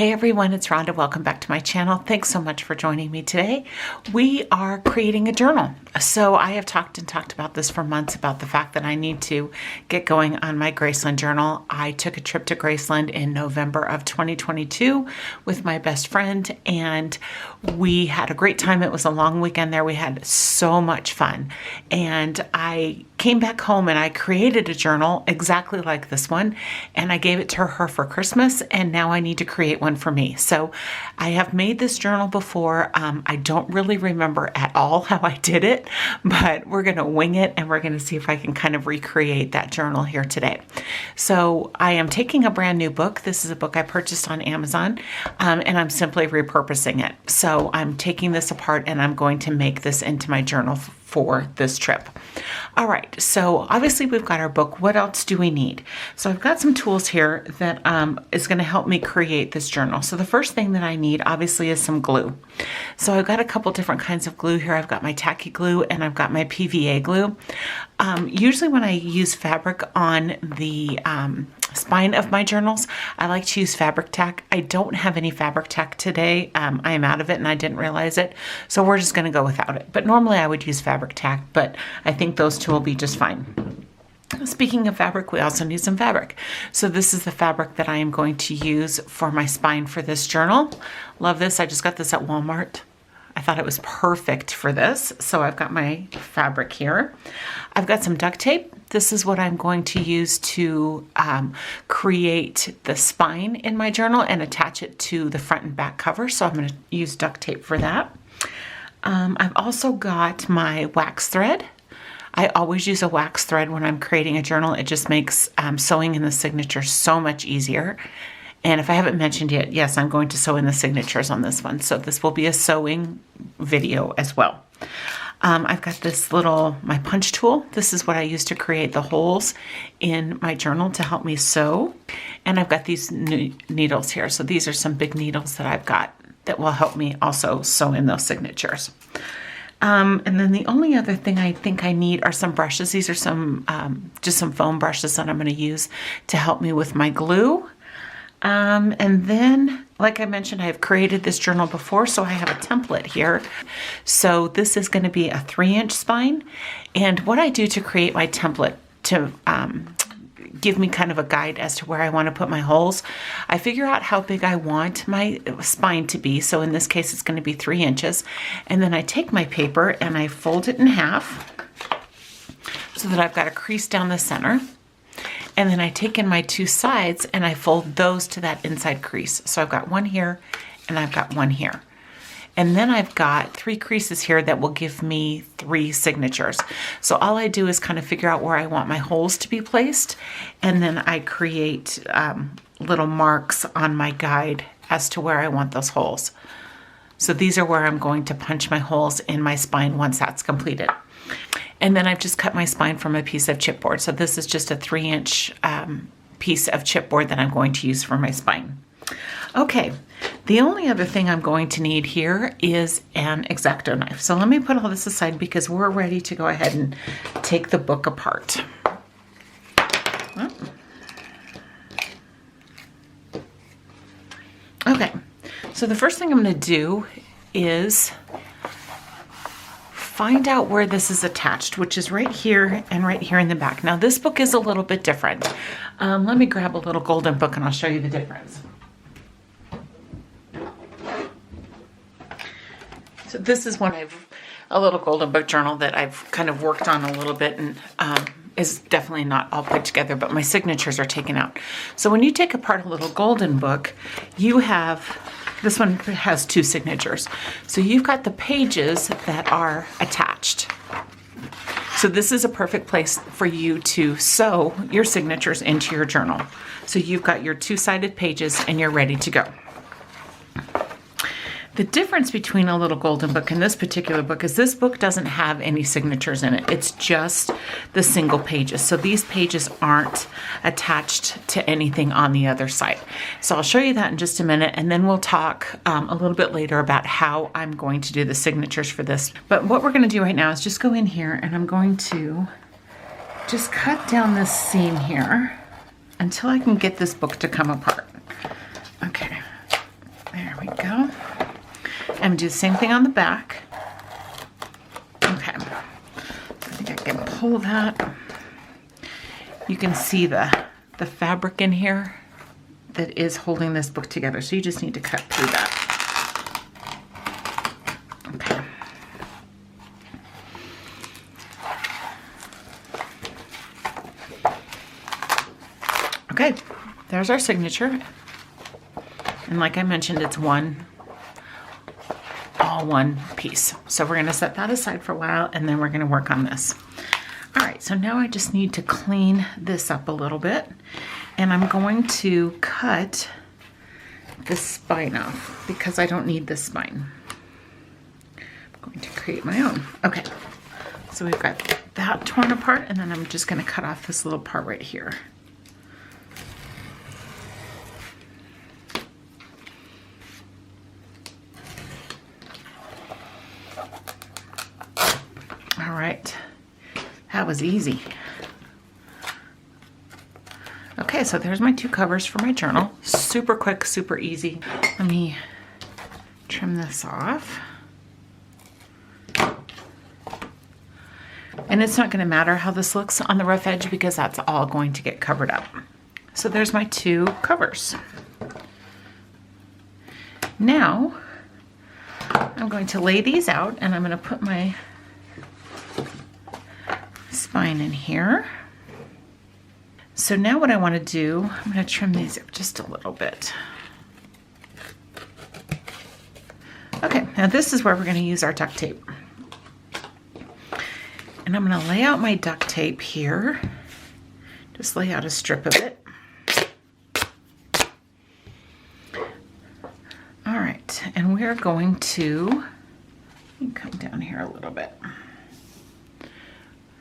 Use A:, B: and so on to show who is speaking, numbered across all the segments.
A: Hey everyone, it's Rhonda. Welcome back to my channel. Thanks so much for joining me today. We are creating a journal. So I have talked about this for months, about the fact that I need to get going on my Graceland journal. I took a trip to Graceland in November of 2022 with my best friend, and we had a great time. It was a long weekend there. We had so much fun. And I came back home and I created a journal exactly like this one, and I gave it to her for Christmas, and now I need to create one for me. So I have made this journal before. I don't really remember at all how I did it, but we're going to wing it and we're going to see if I can kind of recreate that journal here today. So I am taking a brand new book. This is a book I purchased on Amazon, and I'm simply repurposing it. So I'm taking this apart and I'm going to make this into my journal for this trip. All right, so obviously we've got our book. What else do we need? So I've got some tools here that is going to help me create this journal. So the first thing that I need obviously is some glue. So I've got a couple different kinds of glue here. I've got my tacky glue and I've got my PVA glue. Usually when I use fabric on the spine of my journals, I like to use fabric tack. I don't have any fabric tack today. I am out of it and I didn't realize it. So we're just going to go without it. But normally I would use fabric tack, but I think those two will be just fine. Speaking of fabric, we also need some fabric. So this is the fabric that I am going to use for my spine for this journal. Love this. I just got this at Walmart. I thought it was perfect for this. So I've got my fabric here. I've got some duct tape. This is what I'm going to use to create the spine in my journal and attach it to the front and back cover. So I'm going to use duct tape for that. I've also got my wax thread. I always use a wax thread when I'm creating a journal. It just makes sewing in the signature so much easier. And if I haven't mentioned yet, yes, I'm going to sew in the signatures on this one. So this will be a sewing video as well. I've got this my punch tool. This is what I use to create the holes in my journal to help me sew. And I've got these needles here. So these are some big needles that I've got that will help me also sew in those signatures. And then the only other thing I think I need are some brushes. These are just some foam brushes that I'm going to use to help me with my glue. And then, like I mentioned, I have created this journal before, so I have a template here. So this is going to be a 3-inch spine. And what I do to create my template to give me kind of a guide as to where I want to put my holes, I figure out how big I want my spine to be. So in this case, it's going to be 3 inches. And then I take my paper and I fold it in half so that I've got a crease down the center. And then I take in my two sides and I fold those to that inside crease. So I've got one here and I've got one here. And then I've got 3 creases here that will give me 3 signatures. So all I do is kind of figure out where I want my holes to be placed. And then I create little marks on my guide as to where I want those holes. So these are where I'm going to punch my holes in my spine once that's completed. And then I've just cut my spine from a piece of chipboard. So this is just a 3-inch piece of chipboard that I'm going to use for my spine. Okay, the only other thing I'm going to need here is an X-Acto knife. So let me put all this aside because we're ready to go ahead and take the book apart. Okay, so the first thing I'm going to do is find out where this is attached, which is right here and right here in the back. Now this book is a little bit different. Let me grab a little golden book and I'll show you the difference. So this is a little golden book journal that I've kind of worked on a little bit and is definitely not all put together, but my signatures are taken out. So when you take apart a little golden book, this one has 2 signatures. So you've got the pages that are attached. So this is a perfect place for you to sew your signatures into your journal. So you've got your 2-sided pages and you're ready to go. The difference between a little golden book and this particular book is this book doesn't have any signatures in it. It's just the single pages. So these pages aren't attached to anything on the other side. So I'll show you that in just a minute, and then we'll talk a little bit later about how I'm going to do the signatures for this. But what we're going to do right now is just go in here and I'm going to just cut down this seam here until I can get this book to come apart. Okay. gonna do the same thing on the back. Okay, I think I can pull that. You can see the fabric in here that is holding this book together. So you just need to cut through that. Okay. Okay, there's our signature. And like I mentioned, it's all one piece. So we're gonna set that aside for a while and then we're gonna work on this. All right, so now I just need to clean this up a little bit. And I'm going to cut the spine off because I don't need this spine. I'm going to create my own. Okay, so we've got that torn apart and then I'm just gonna cut off this little part right here. All right, that was easy. Okay, so there's my 2 covers for my journal. Super quick, super easy. Let me trim this off. And it's not gonna matter how this looks on the rough edge because that's all going to get covered up. So there's my 2 covers. Now, I'm going to lay these out and I'm gonna put my spine in here. So now what I want to do, I'm going to trim these up just a little bit. Okay, now this is where we're going to use our duct tape. And I'm going to lay out my duct tape here. Just lay out a strip of it. All right, and we're going to, let me come down here a little bit.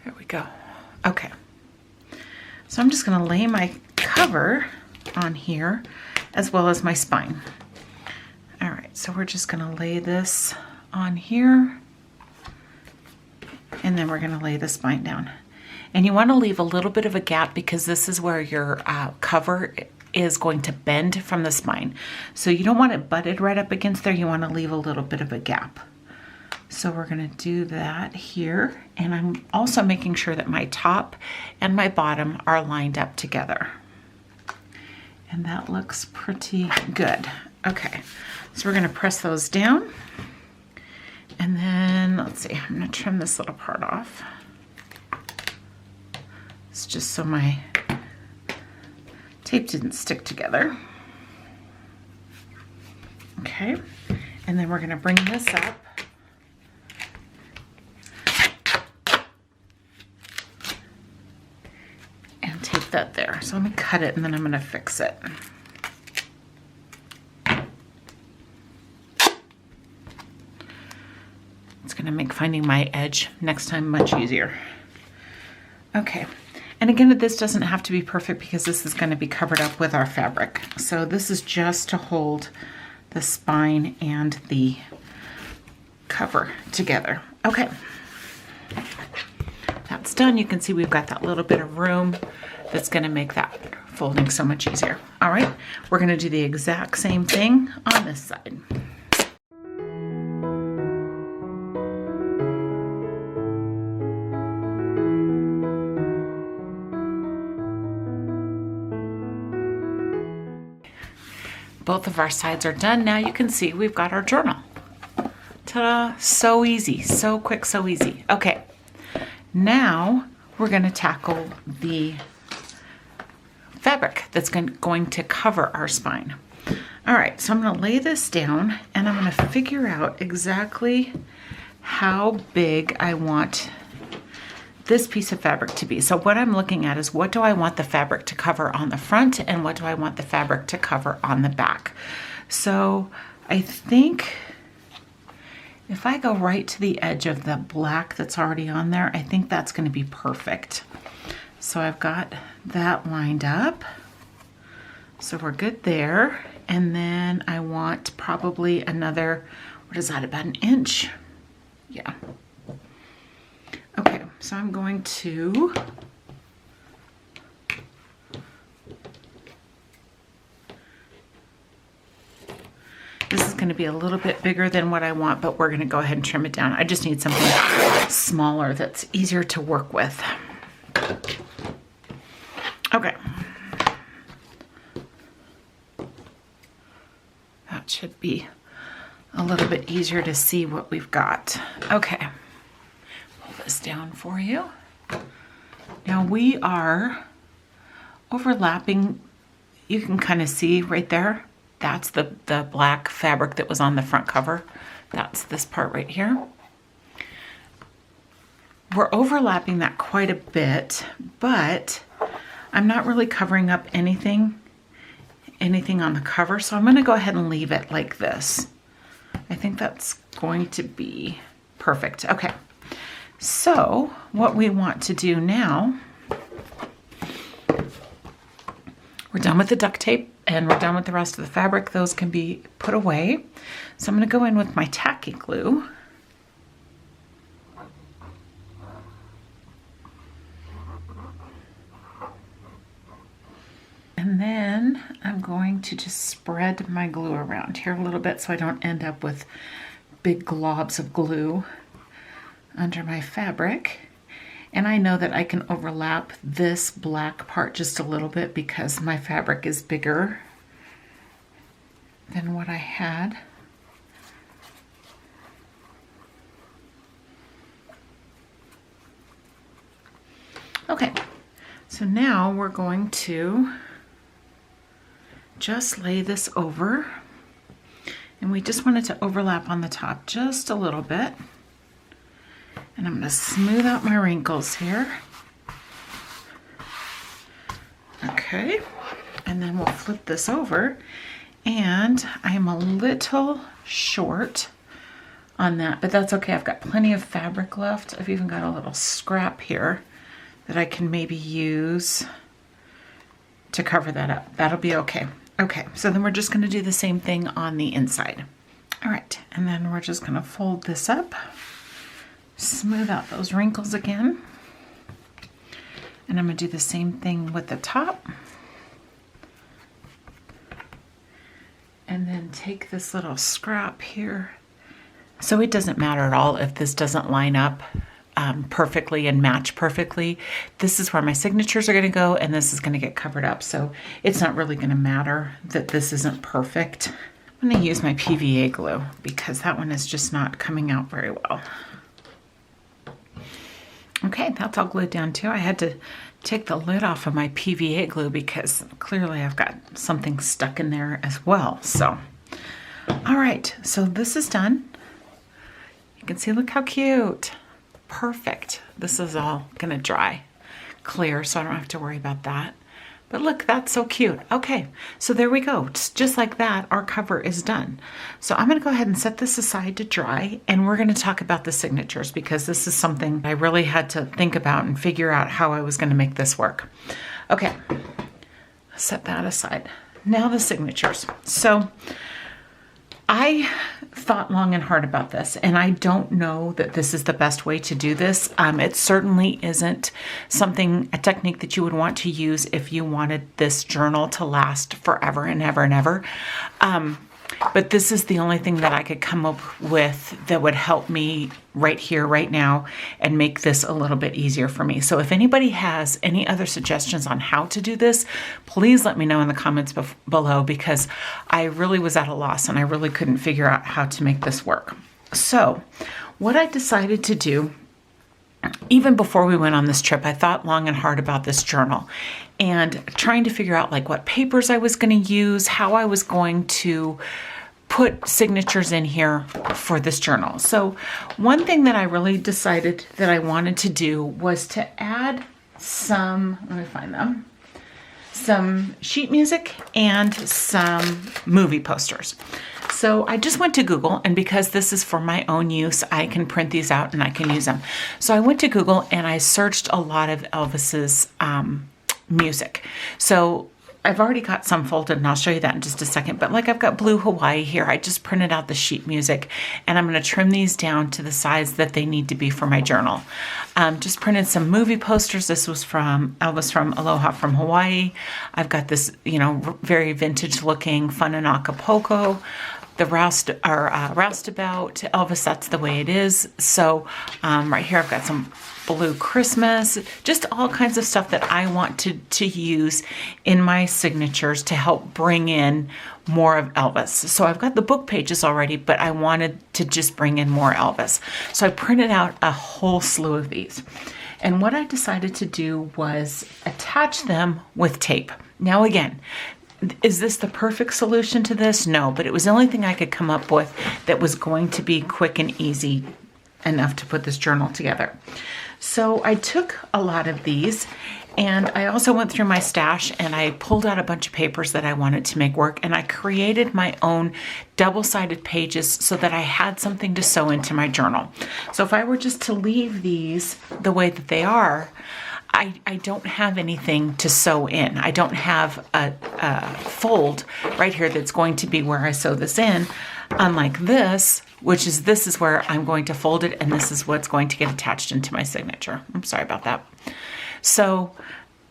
A: There we go. Okay. So I'm just going to lay my cover on here as well as my spine. All right, so we're just going to lay this on here and then we're going to lay the spine down. And you want to leave a little bit of a gap because this is where your cover is going to bend from the spine. So you don't want it butted right up against there. You want to leave a little bit of a gap. So we're going to do that here. And I'm also making sure that my top and my bottom are lined up together. And that looks pretty good. Okay, so we're going to press those down. And then, let's see, I'm going to trim this little part off. It's just so my tape didn't stick together. Okay, and then we're going to bring this up. And tape that there. So let me cut it and then I'm going to fix it. It's going to make finding my edge next time much easier. Okay. And again, this doesn't have to be perfect because this is going to be covered up with our fabric. So this is just to hold the spine and the cover together. Okay, that's done. You can see we've got that little bit of room that's going to make that folding so much easier. All right, we're going to do the exact same thing on this side. Both of our sides are done. Now you can see we've got our journal. Ta-da! So easy, so quick, so easy. Okay, now we're going to tackle the fabric that's going to cover our spine. All right, so I'm going to lay this down and I'm going to figure out exactly how big I want this piece of fabric to be. So what I'm looking at is what do I want the fabric to cover on the front and what do I want the fabric to cover on the back. So I think if I go right to the edge of the black that's already on there, I think that's going to be perfect. So I've got that lined up. So we're good there. And then I want probably another, what is that, about an inch? Yeah. Okay, so I'm going to this is going going to be a little bit bigger than what I want, but we're going to go ahead and trim it down. I just need something smaller that's easier to work with. Okay. That should be a little bit easier to see what we've got. Okay. Pull this down for you. Now we are overlapping. You can kind of see right there. That's the black fabric that was on the front cover. That's this part right here. We're overlapping that quite a bit, but I'm not really covering up anything on the cover, so I'm going to go ahead and leave it like this. I think that's going to be perfect. Okay, so what we want to do now, we're done with the duct tape and we're done with the rest of the fabric. Those can be put away. So I'm going to go in with my tacky glue. And then I'm going to just spread my glue around here a little bit so I don't end up with big globs of glue under my fabric. And I know that I can overlap this black part just a little bit because my fabric is bigger than what I had. Okay, so now we're going to just lay this over, and we just want it to overlap on the top just a little bit. And I'm going to smooth out my wrinkles here. Okay, and then we'll flip this over, and I am a little short on that, but that's okay. I've got plenty of fabric left. I've even got a little scrap here that I can maybe use to cover that up. That'll be okay. Okay, so then we're just going to do the same thing on the inside. All right, and then we're just going to fold this up, smooth out those wrinkles again. And I'm going to do the same thing with the top. And then take this little scrap here. So it doesn't matter at all if this doesn't line up perfectly and match perfectly. This is where my signatures are going to go, and this is going to get covered up. So it's not really going to matter that this isn't perfect. I'm going to use my PVA glue because that one is just not coming out very well. Okay, that's all glued down too. I had to take the lid off of my PVA glue because clearly I've got something stuck in there as well. So, all right, so this is done. You can see, look how cute. Perfect. This is all gonna dry clear, so I don't have to worry about that. But look, that's so cute. Okay, so there we go. Just like that, our cover is done. So I'm gonna go ahead and set this aside to dry, and we're gonna talk about the signatures because this is something I really had to think about and figure out how I was gonna make this work. Okay, set that aside. Now the signatures. So I thought long and hard about this, and I don't know that this is the best way to do this. It certainly isn't a technique that you would want to use if you wanted this journal to last forever and ever and ever. But this is the only thing that I could come up with that would help me right here, right now, and make this a little bit easier for me. So if anybody has any other suggestions on how to do this, please let me know in the comments below, because I really was at a loss and I really couldn't figure out how to make this work. So what I decided to do, even before we went on this trip, I thought long and hard about this journal and trying to figure out like what papers I was going to use, how I was going to put signatures in here for this journal. So one thing that I really decided that I wanted to do was to add some, let me find them, some sheet music and some movie posters. So I just went to Google, and because this is for my own use, I can print these out and I can use them. So I went to Google and I searched a lot of Elvis's music. So I've already got some folded, and I'll show you that in just a second. But like I've got Blue Hawaii here, I just printed out the sheet music, and I'm going to trim these down to the size that they need to be for my journal. Just printed some movie posters. This was from Elvis from Aloha from Hawaii. I've got this, very vintage looking Fun in Acapulco the roustabout Elvis, that's the way it is. So right here I've got some blue Christmas, just all kinds of stuff that I want to use in my signatures to help bring in more of Elvis. So I've got the book pages already, but I wanted to just bring in more Elvis. So I printed out a whole slew of these. And what I decided to do was attach them with tape. Now again, is this the perfect solution to this? No, but it was the only thing I could come up with that was going to be quick and easy enough to put this journal together. So I took a lot of these, and I also went through my stash and I pulled out a bunch of papers that I wanted to make work, and I created my own double-sided pages so that I had something to sew into my journal. So if I were just to leave these the way that they are, I don't have anything to sew in. I don't have a fold right here that's going to be where I sew this in, unlike this, which is this is where I'm going to fold it, and this is what's going to get attached into my signature. I'm sorry about that. So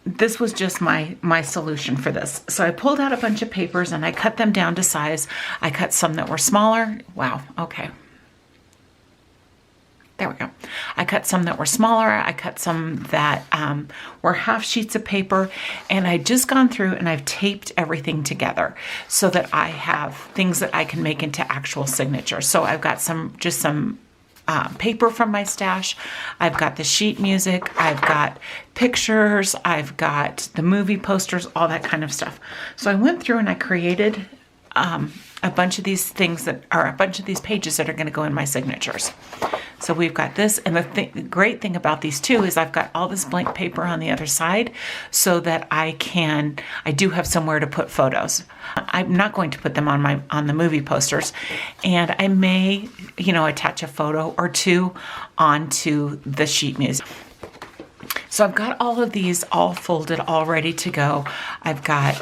A: this was just my solution for this. So I pulled out a bunch of papers and I cut them down to size. I cut some that were smaller. Wow, okay. There we go. I cut some that were smaller. I cut some that were half sheets of paper, and I've just gone through and I've taped everything together so that I have things that I can make into actual signatures. So I've got some paper from my stash. I've got the sheet music. I've got pictures. I've got the movie posters, all that kind of stuff. So I went through and I created a bunch of these things that are a bunch of these pages that are going to go in my signatures. So we've got this, and the great thing about these too is I've got all this blank paper on the other side so that I do have somewhere to put photos. I'm not going to put them on the movie posters, and I may, attach a photo or two onto the sheet music. So I've got all of these all folded, all ready to go. I've got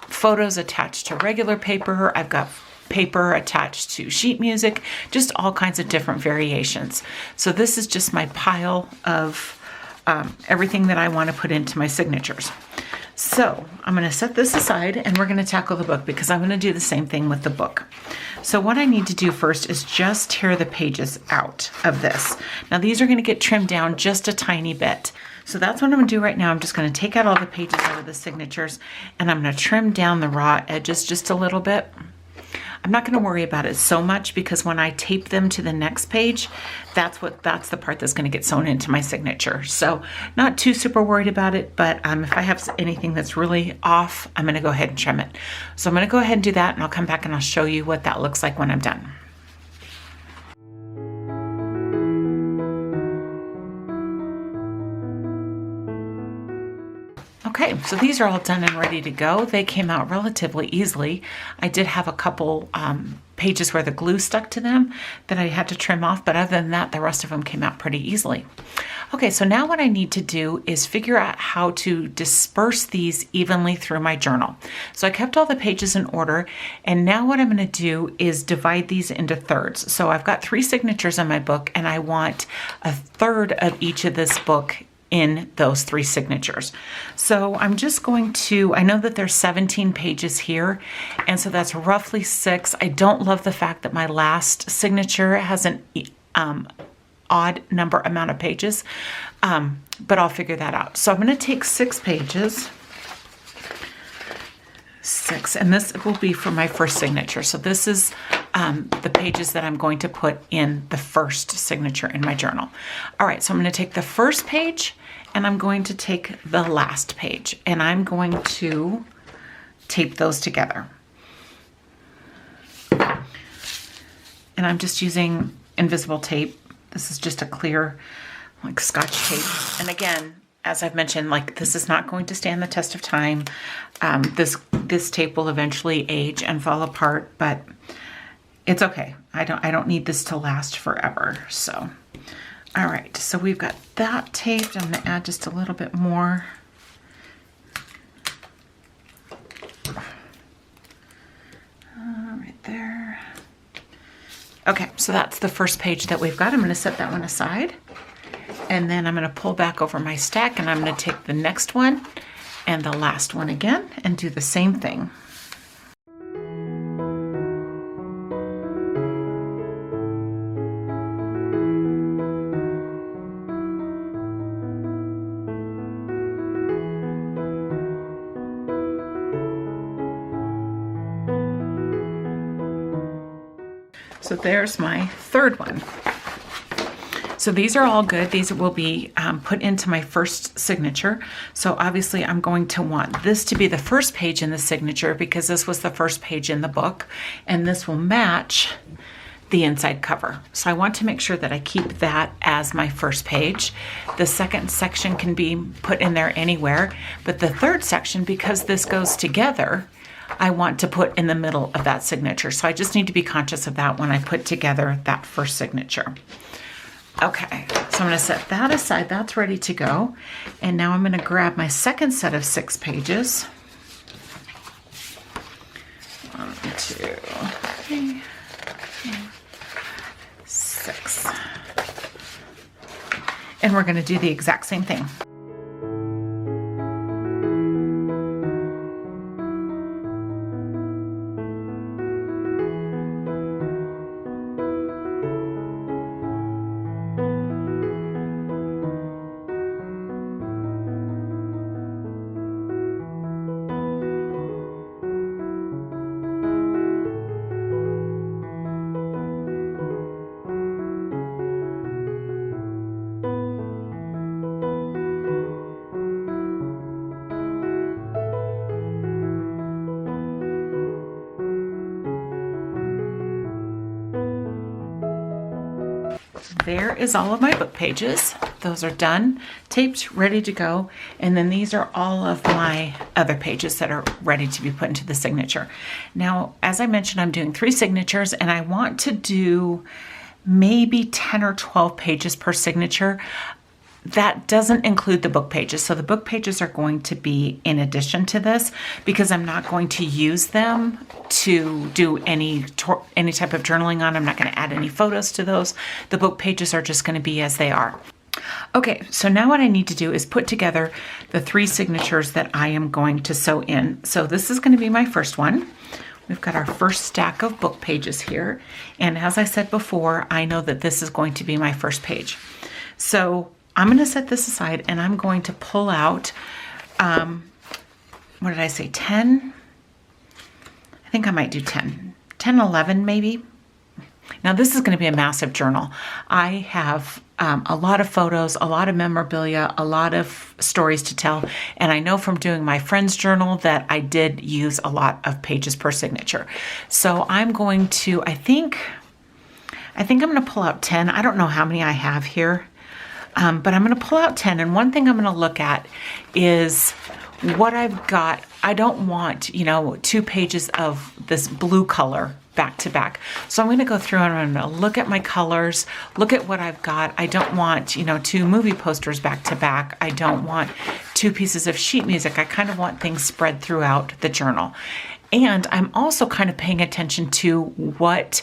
A: photos attached to regular paper. I've got paper attached to sheet music, just all kinds of different variations. So this is just my pile of everything that I want to put into my signatures. So I'm going to set this aside and we're going to tackle the book because I'm going to do the same thing with the book. So what I need to do first is just tear the pages out of this. Now these are going to get trimmed down just a tiny bit. So that's what I'm going to do right now. I'm just going to take out all the pages out of the signatures and I'm going to trim down the raw edges just a little bit. I'm not going to worry about it so much because when I tape them to the next page, that's the part that's going to get sewn into my signature. So not too super worried about it, but if I have anything that's really off, I'm going to go ahead and trim it. So I'm going to go ahead and do that, and I'll come back and I'll show you what that looks like when I'm done. Okay, so these are all done and ready to go. They came out relatively easily. I did have a couple pages where the glue stuck to them that I had to trim off, but other than that, the rest of them came out pretty easily. Okay, so now what I need to do is figure out how to disperse these evenly through my journal. So I kept all the pages in order, and now what I'm going to do is divide these into thirds. So I've got 3 signatures on my book, and I want a third of each of this book in those 3 signatures. So I'm just going to, I know that there's 17 pages here, and so that's roughly 6. I don't love the fact that my last signature has an odd number amount of pages, but I'll figure that out. So I'm going to take 6 pages, 6, and this will be for my first signature. So this is the pages that I'm going to put in the first signature in my journal. All right, so I'm going to take the first page and I'm going to take the last page and I'm going to tape those together. And I'm just using invisible tape. This is just a clear, like, Scotch tape. And again, as I've mentioned, like, this is not going to stand the test of time. This tape will eventually age and fall apart, but it's okay. I don't need this to last forever. So, all right. So we've got that taped. I'm going to add just a little bit more. Right there. Okay, so that's the first page that we've got. I'm going to set that one aside. And then I'm going to pull back over my stack and I'm going to take the next one and the last one again and do the same thing. So there's my third one. So these are all good. These will be put into my first signature. So obviously I'm going to want this to be the first page in the signature because this was the first page in the book, and this will match the inside cover. So I want to make sure that I keep that as my first page. The second section can be put in there anywhere, but the third section, because this goes together, I want to put in the middle of that signature. So I just need to be conscious of that when I put together that first signature. Okay, so I'm going to set that aside. That's ready to go. And now I'm going to grab my second set of 6 pages. 1, 2, 3, 6. And we're going to do the exact same thing. There is all of my book pages. Those are done, taped, ready to go. And then these are all of my other pages that are ready to be put into the signature. Now, as I mentioned, I'm doing 3 signatures, and I want to do maybe 10 or 12 pages per signature. That doesn't include the book pages. So the book pages are going to be in addition to this because I'm not going to use them to do any type of journaling on. I'm not going to add any photos to those. The book pages are just going to be as they are. Okay, so now what I need to do is put together the 3 signatures that I am going to sew in. So this is going to be my first one. We've got our first stack of book pages here. And as I said before, I know that this is going to be my first page. So I'm going to set this aside, and I'm going to pull out, what did I say, 10? I think I might do 10, 11 maybe. Now this is going to be a massive journal. I have a lot of photos, a lot of memorabilia, a lot of stories to tell. And I know from doing my friend's journal that I did use a lot of pages per signature. So I'm going to, I think I'm going to pull out 10. I don't know how many I have here. But I'm going to pull out 10, and one thing I'm going to look at is what I've got. I don't want, 2 pages of this blue color back to back. So I'm going to go through and I'm going to look at my colors, look at what I've got. I don't want, 2 movie posters back to back. I don't want 2 pieces of sheet music. I kind of want things spread throughout the journal. And I'm also kind of paying attention to what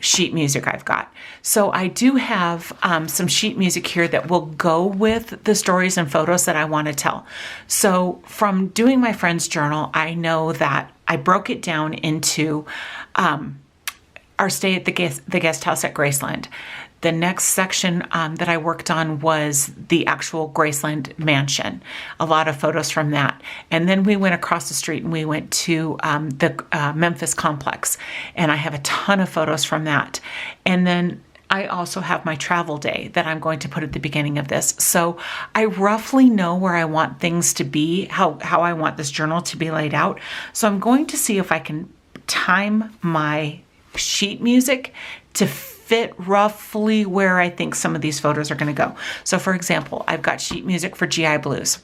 A: sheet music I've got. So I do have some sheet music here that will go with the stories and photos that I want to tell. So from doing my friend's journal, I know that I broke it down into our stay at the guest house at Graceland. The next section that I worked on was the actual Graceland mansion, a lot of photos from that. And then we went across the street and we went to the Memphis complex, and I have a ton of photos from that. And then I also have my travel day that I'm going to put at the beginning of this. So I roughly know where I want things to be, how I want this journal to be laid out. So I'm going to see if I can time my sheet music to fit roughly where I think some of these photos are going to go. So for example, I've got sheet music for GI Blues.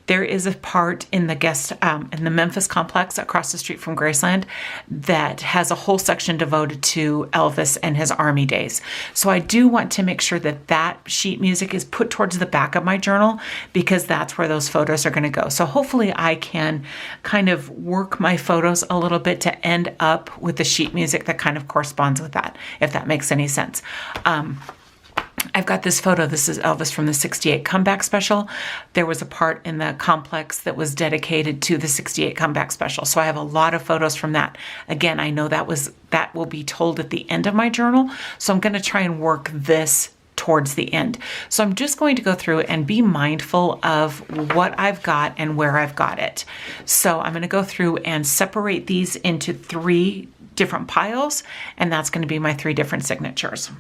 A: There is a part in the Memphis complex across the street from Graceland that has a whole section devoted to Elvis and his army days. So I do want to make sure that that sheet music is put towards the back of my journal because that's where those photos are going to go. So hopefully I can kind of work my photos a little bit to end up with the sheet music that kind of corresponds with that, if that makes any sense. I've got this photo. This is Elvis from the 68 comeback special. There was a part in the complex that was dedicated to the 68 comeback special. So I have a lot of photos from that. Again, I know that will be told at the end of my journal. So I'm going to try and work this towards the end. So I'm just going to go through and be mindful of what I've got and where I've got it. So I'm going to go through and separate these into 3 different piles, and that's going to be my 3 different signatures.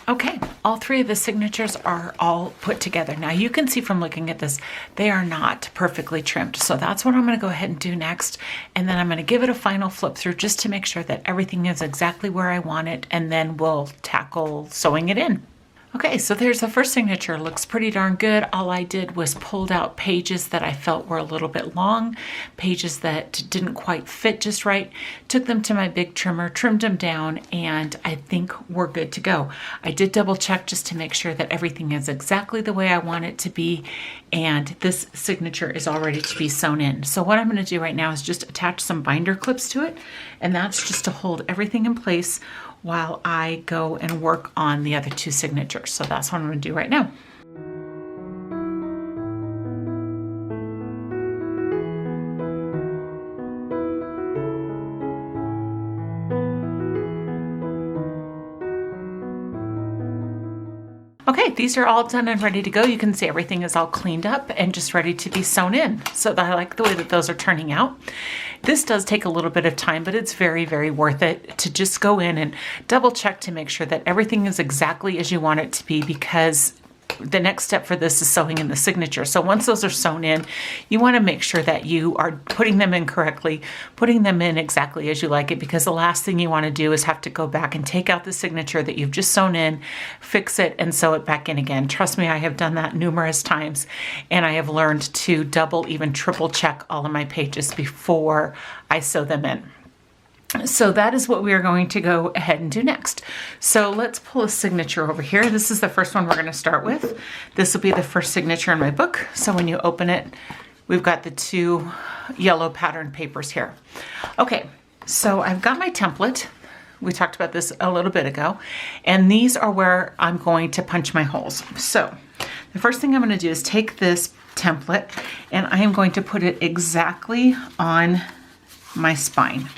A: Okay, all 3 of the signatures are all put together. Now you can see from looking at this, they are not perfectly trimmed. So that's what I'm going to go ahead and do next. And then I'm going to give it a final flip through just to make sure that everything is exactly where I want it. And then we'll tackle sewing it in. Okay, so there's the first signature. Looks pretty darn good. All I did was pulled out pages that I felt were a little bit long, pages that didn't quite fit just right, took them to my big trimmer, trimmed them down, and I think we're good to go. I did double check just to make sure that everything is exactly the way I want it to be, and this signature is all ready to be sewn in. So what I'm going to do right now is just attach some binder clips to it, and that's just to hold everything in place while I go and work on the other 2 signatures. So that's what I'm going to do right now. Okay, these are all done and ready to go. You can see everything is all cleaned up and just ready to be sewn in. So I like the way that those are turning out. This does take a little bit of time, but it's very, very worth it to just go in and double check to make sure that everything is exactly as you want it to be, because the next step for this is sewing in the signature. So once those are sewn in, you want to make sure that you are putting them in correctly, putting them in exactly as you like it, because the last thing you want to do is have to go back and take out the signature that you've just sewn in, fix it, and sew it back in again. Trust me, I have done that numerous times, and I have learned to double, even triple check all of my pages before I sew them in. So that is what we are going to go ahead and do next. So let's pull a signature over here. This is the first one we're going to start with. This will be the first signature in my book. So when you open it, we've got the 2 yellow pattern papers here. Okay, so I've got my template. We talked about this a little bit ago. And these are where I'm going to punch my holes. So the first thing I'm going to do is take this template and I am going to put it exactly on my spine.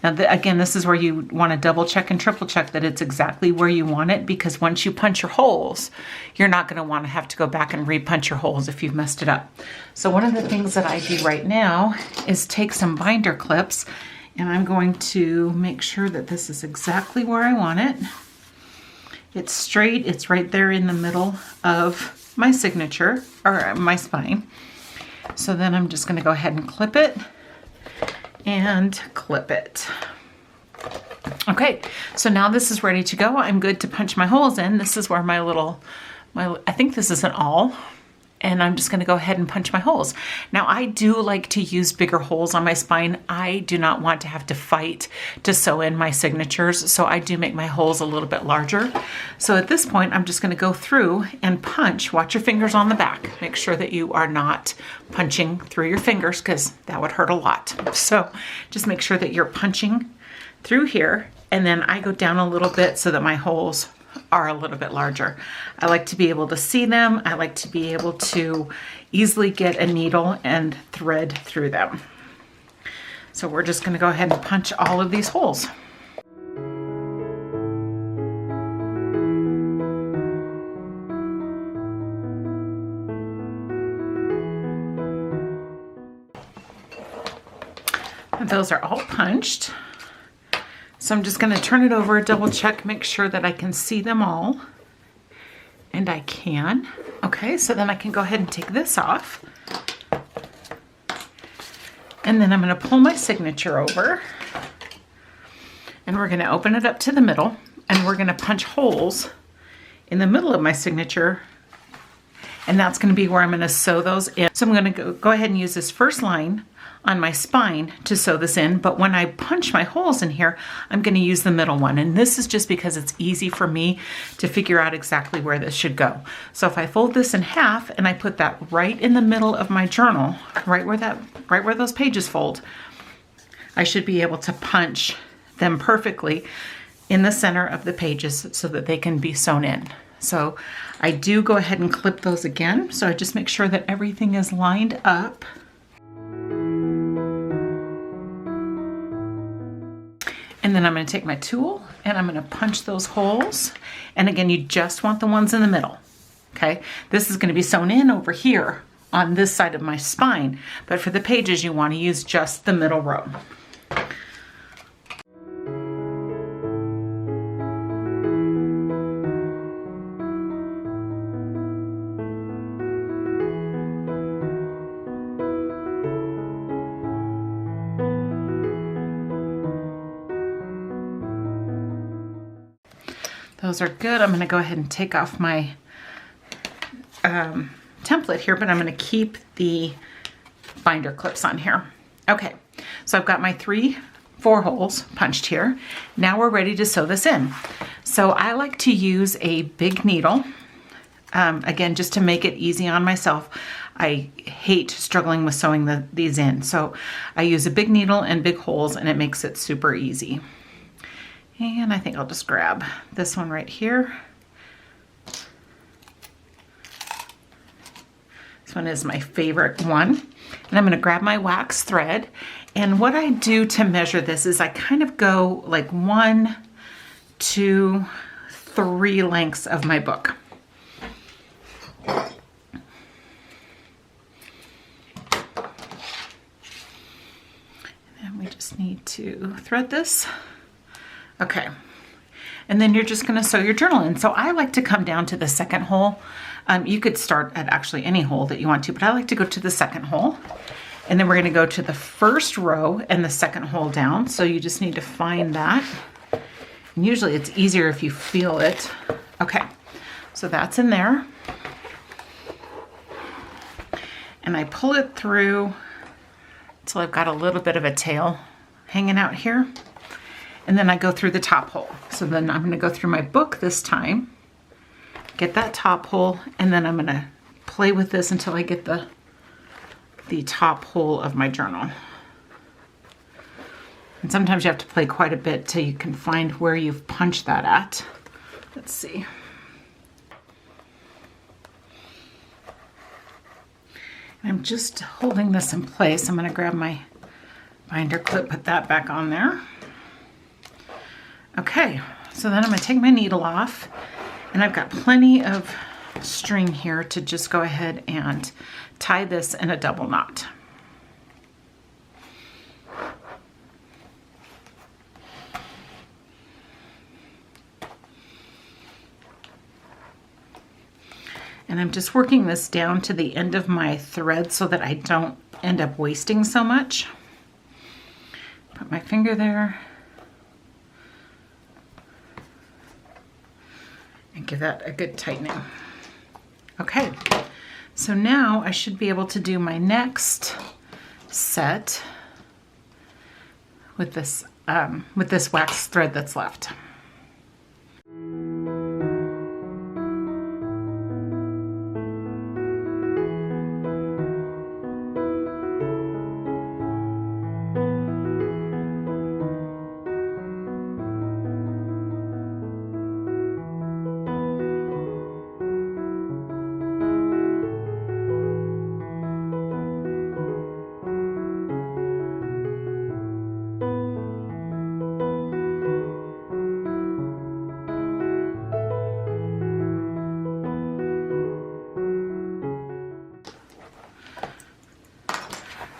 A: Now, again, this is where you want to double check and triple check that it's exactly where you want it, because once you punch your holes, you're not going to want to have to go back and re-punch your holes if you've messed it up. So one of the things that I do right now is take some binder clips, and I'm going to make sure that this is exactly where I want it. It's straight. It's right there in the middle of my signature, or my spine. So then I'm just going to go ahead and clip it. And clip it. Okay, so now this is ready to go. I'm good to punch my holes in. This is where I think this is an awl, and I'm just going to go ahead and punch my holes. Now I do like to use bigger holes on my spine. I do not want to have to fight to sew in my signatures, so I do make my holes a little bit larger. So at this point, I'm just going to go through and punch. Watch your fingers on the back. Make sure that you are not punching through your fingers, because that would hurt a lot. So just make sure that you're punching through here, and then I go down a little bit so that my holes are a little bit larger. I like to be able to see them. I like to be able to easily get a needle and thread through them. So we're just going to go ahead and punch all of these holes. And those are all punched. So I'm just going to turn it over, double check, make sure that I can see them all. And I can. Okay, so then I can go ahead and take this off. And then I'm going to pull my signature over. And we're going to open it up to the middle. and we're gonna punch holes in the middle of my signature, and that's gonna be where I'm gonna sew those in. So I'm gonna go ahead and use this first line on my spine to sew this in, but when I punch my holes in here, I'm gonna use the middle one. And this is just because it's easy for me to figure out exactly where this should go. So if I fold this in half and I put that right in the middle of my journal, right where those pages fold, I should be able to punch them perfectly in the center of the pages so that they can be sewn in. So I do go ahead and clip those again. So I just make sure that everything is lined up. And then I'm going to take my tool and I'm going to punch those holes. And again, you just want the ones in the middle. Okay, this is going to be sewn in over here on this side of my spine, but for the pages you want to use just the middle row. Those are good. I'm going to go ahead and take off my template here, but I'm going to keep the binder clips on here. Okay, so I've got my 4 holes punched here. Now we're ready to sew this in. So I like to use a big needle, again, just to make it easy on myself. I hate struggling with sewing these in. So I use a big needle and big holes, and it makes it super easy. And I think I'll just grab this one right here. This one is my favorite one. And I'm going to grab my wax thread. And what I do to measure this is I kind of go like 1, 2, 3 lengths of my book. And we just need to thread this. Okay, and then you're just gonna sew your journal in. So I like to come down to the second hole. You could start at actually any hole that you want to, but I like to go to the second hole. And then we're gonna go to the first row and the second hole down. So you just need to find that. And usually it's easier if you feel it. Okay, so that's in there. And I pull it through until I've got a little bit of a tail hanging out here. And then I go through the top hole. So then I'm going to go through my book this time, get that top hole, and then I'm going to play with this until I get the top hole of my journal. And sometimes you have to play quite a bit till you can find where you've punched that at. Let's see. I'm just holding this in place. I'm going to grab my binder clip, put that back on there. Okay, so then I'm going to take my needle off, and I've got plenty of string here to just go ahead and tie this in a double knot. And I'm just working this down to the end of my thread so that I don't end up wasting so much. Put my finger there. And give that a good tightening. Okay, so now I should be able to do my next set with this wax thread that's left.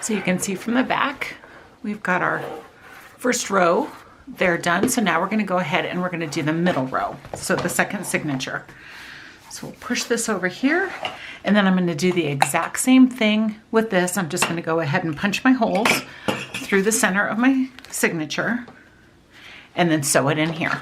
A: So you can see from the back, we've got our first row there done. So now we're going to go ahead and we're going to do the middle row. So the second signature. So we'll push this over here, and then I'm going to do the exact same thing with this. I'm just going to go ahead and punch my holes through the center of my signature and then sew it in here.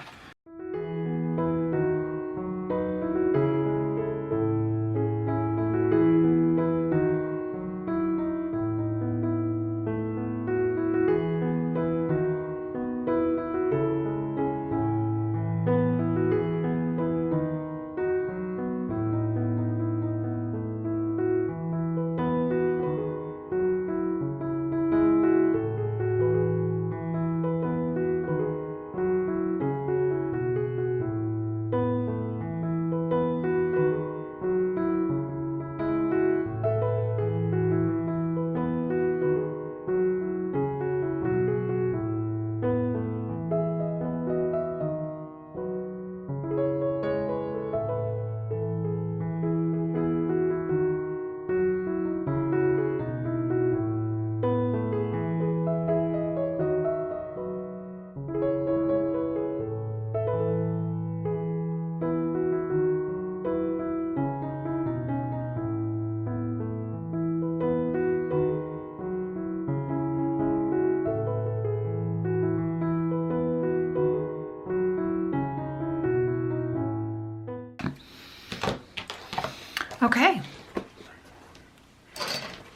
A: Okay.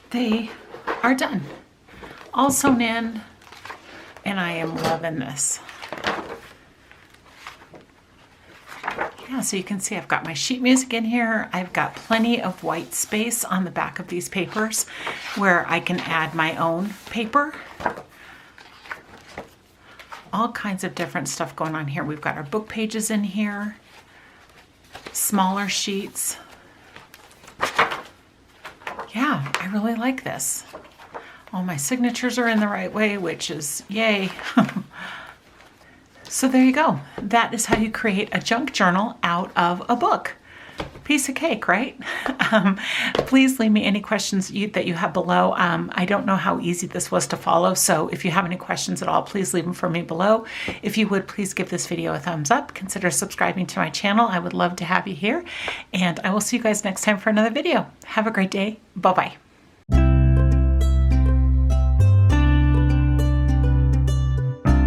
A: They are done. All sewn in, and I am loving this. Yeah, so you can see I've got my sheet music in here. I've got plenty of white space on the back of these papers where I can add my own paper. All kinds of different stuff going on here. We've got our book pages in here, smaller sheets. Yeah, I really like this. All my signatures are in the right way, which is yay. So there you go. That is how you create a junk journal out of a book. Piece of cake, right? Please leave me any questions that you have below. I don't know how easy this was to follow, so if you have any questions at all, please leave them for me below. If you would, please give this video a thumbs up. Consider subscribing to my channel. I would love to have you here, and I will see you guys next time for another video. Have a great day. Bye-bye.